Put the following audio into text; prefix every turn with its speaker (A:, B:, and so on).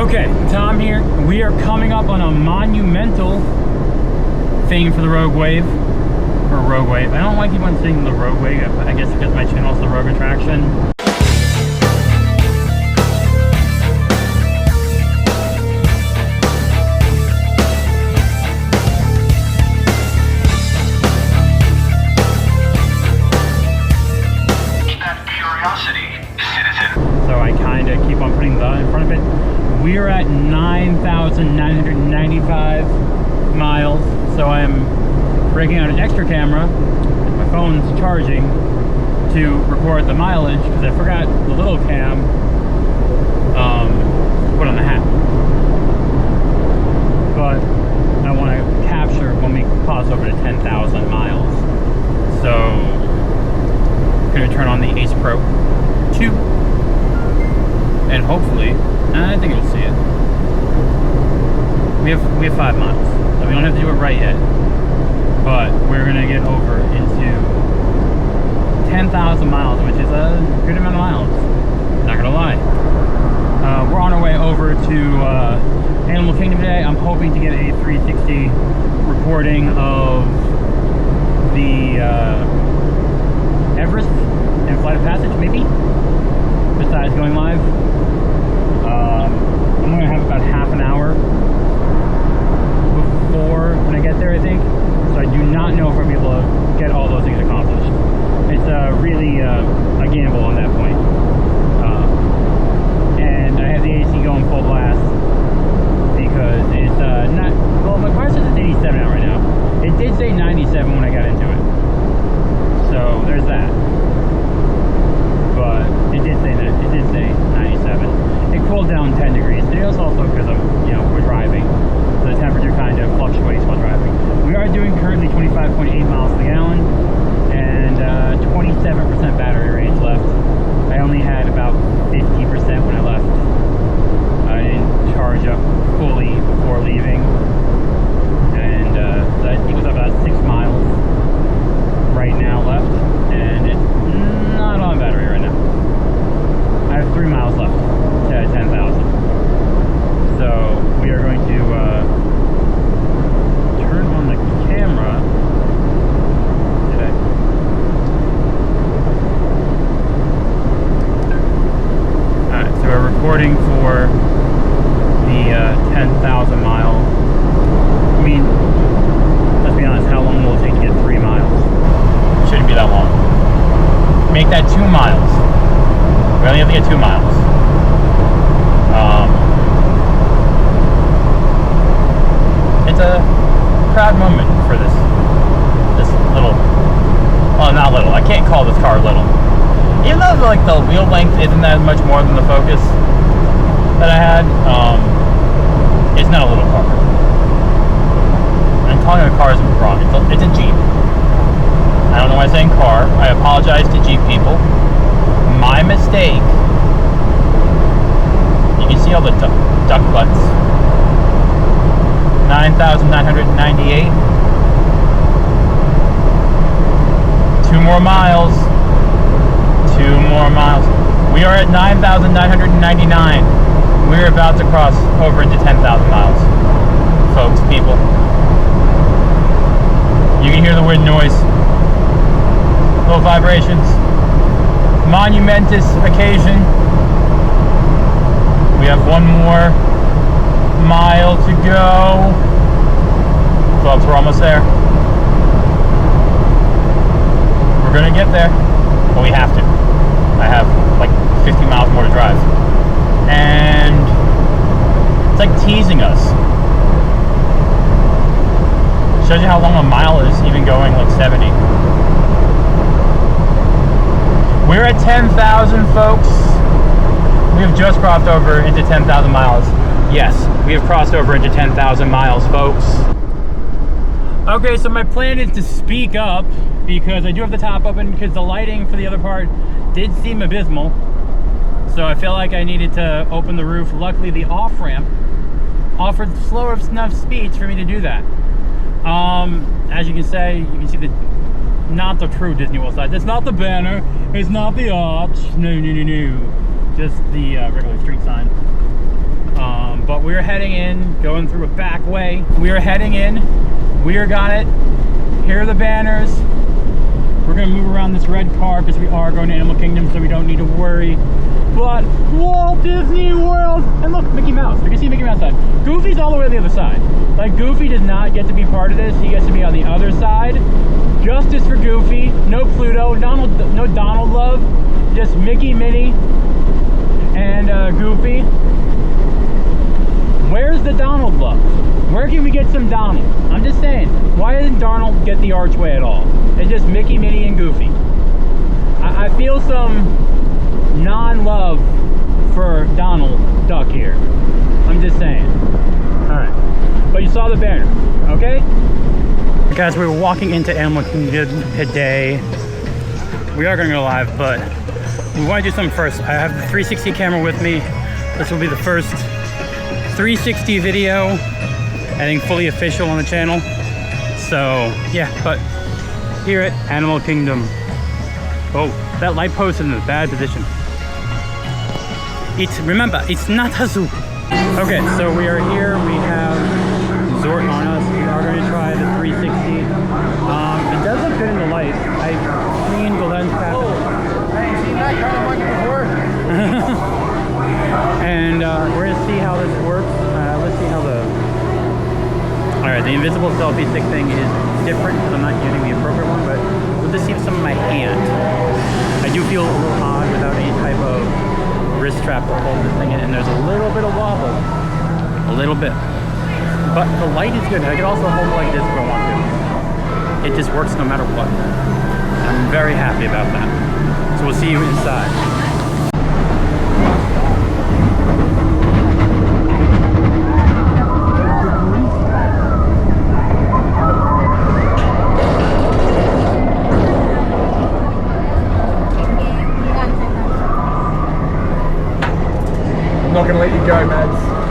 A: Okay, Tom here. We are coming up on a monumental thing for the Rogue Wave. Or Rogue Wave. I don't like keep on saying the Rogue Wave. I guess because my channel is the Rogue Attraction. So I kind of keep on putting the in front of it. We're at 9,995 miles, so I'm breaking out an extra camera. My phone's charging to record the mileage because I forgot the little cam put on the hat. But I want to capture when we cross over to 10,000 miles. So I'm going to turn on the Ace Pro 2. And hopefully, I think you'll see it. We have 5 miles, so we don't have to do it right yet. But we're gonna get over into 10,000 miles, which is a good amount of miles. Not gonna lie. We're on our way over to Animal Kingdom today. I'm hoping to get a 360 recording of the Everest and Flight of Passage, maybe. Besides going live. I'm going to have about half an hour before when I get there, I think. So I do not know if I'll be able to get all those things accomplished. It's really a gamble on that point. And I have the AC going full blast because it's not, well, my car says it's 87 out right now. It did say 97 when I got into it. So there's that. But it did say that. It did say 97. It cooled down 10 degrees. It was also because we're driving. So the temperature kind of fluctuates while driving. We are doing currently 25.8 miles per gallon and 27% battery range left. I only had about 50% when I left. I didn't charge up fully before leaving. And so I think it was about 6 miles right now left. And it's not on battery right now. I have 3 miles left to 10,000. So we are going to turn on the camera today. Alright, so we're recording for the 10,000 mile. I mean, let's be honest, how long will it take to get 3 miles? Shouldn't be that long. Make that 2 miles. We only have to get 2 miles. It's a proud moment for this little, well, not little, I can't call this car little. Even though like the wheel length isn't that much more than the Focus that I had, it's not a little car. I'm calling it a car is wrong. It's a Jeep. I don't know why I'm saying car. I apologize to Jeep people. My mistake. You can see all the duck butts. 9,998. 2 more miles. 2 more miles. We are at 9,999. We're about to cross over into 10,000 miles. Folks, people. You can hear the wind noise. Little vibrations. Monumentous occasion. We have 1 more mile to go. Folks, we're almost there. We're gonna get there. Well, we have to. I have like 50 miles more to drive. And it's like teasing us. Shows you how long a mile is, even going like 70. We're at 10,000, folks. We have just crossed over into 10,000 miles. Yes, we have crossed over into 10,000 miles, folks. Okay, so my plan is to speak up because I do have the top open because the lighting for the other part did seem abysmal. So I feel like I needed to open the roof. Luckily, the off-ramp offered slow enough speeds for me to do that. As you can see the not the true Disney World side. That's not the banner. It's not the arch. No. Just the regular street sign. We're heading in, going through a back way. We are heading in. We are got it. Here are the banners. We're gonna move around this red car because we are going to Animal Kingdom, so we don't need to worry. But Walt Disney World, and look, Mickey Mouse. You can see Mickey Mouse side. Goofy's all the way on the other side. Like, Goofy does not get to be part of this. He gets to be on the other side. Justice for Goofy. No Pluto. No Donald love. Just Mickey, Minnie, and Goofy. Where's the Donald love? Where can we get some Donald? I'm just saying, why doesn't Donald get the archway at all? It's just Mickey, Minnie, and Goofy. I feel some non-love for Donald Duck here. I'm just saying. Alright. But you saw the banner, okay? Guys, we were walking into Animal Kingdom today. We are going to go live, but we want to do something first. I have the 360 camera with me. This will be the first 360 video, I think fully official on the channel. So yeah, but here at Animal Kingdom. Oh, that light post is in a bad position. Remember, it's not a zoo. Okay, so we are here. We have Zort on us. We are going to try the 360. It does look good in the light. I cleaned the lens cap.
B: Oh, hey, you seen that kind of monkey before?
A: And we're gonna see how this works. Let's see how the... Alright, the invisible selfie stick thing is different because I'm not using the appropriate one, but we'll just see some of my hand. I do feel a little odd without any type of wrist strap to hold this thing in, and there's a little bit of wobble. A little bit. But the light is good. I can also hold it like this if I want to. It just works no matter what. I'm very happy about that. So we'll see you inside.
B: I'm not gonna let you go, Mads.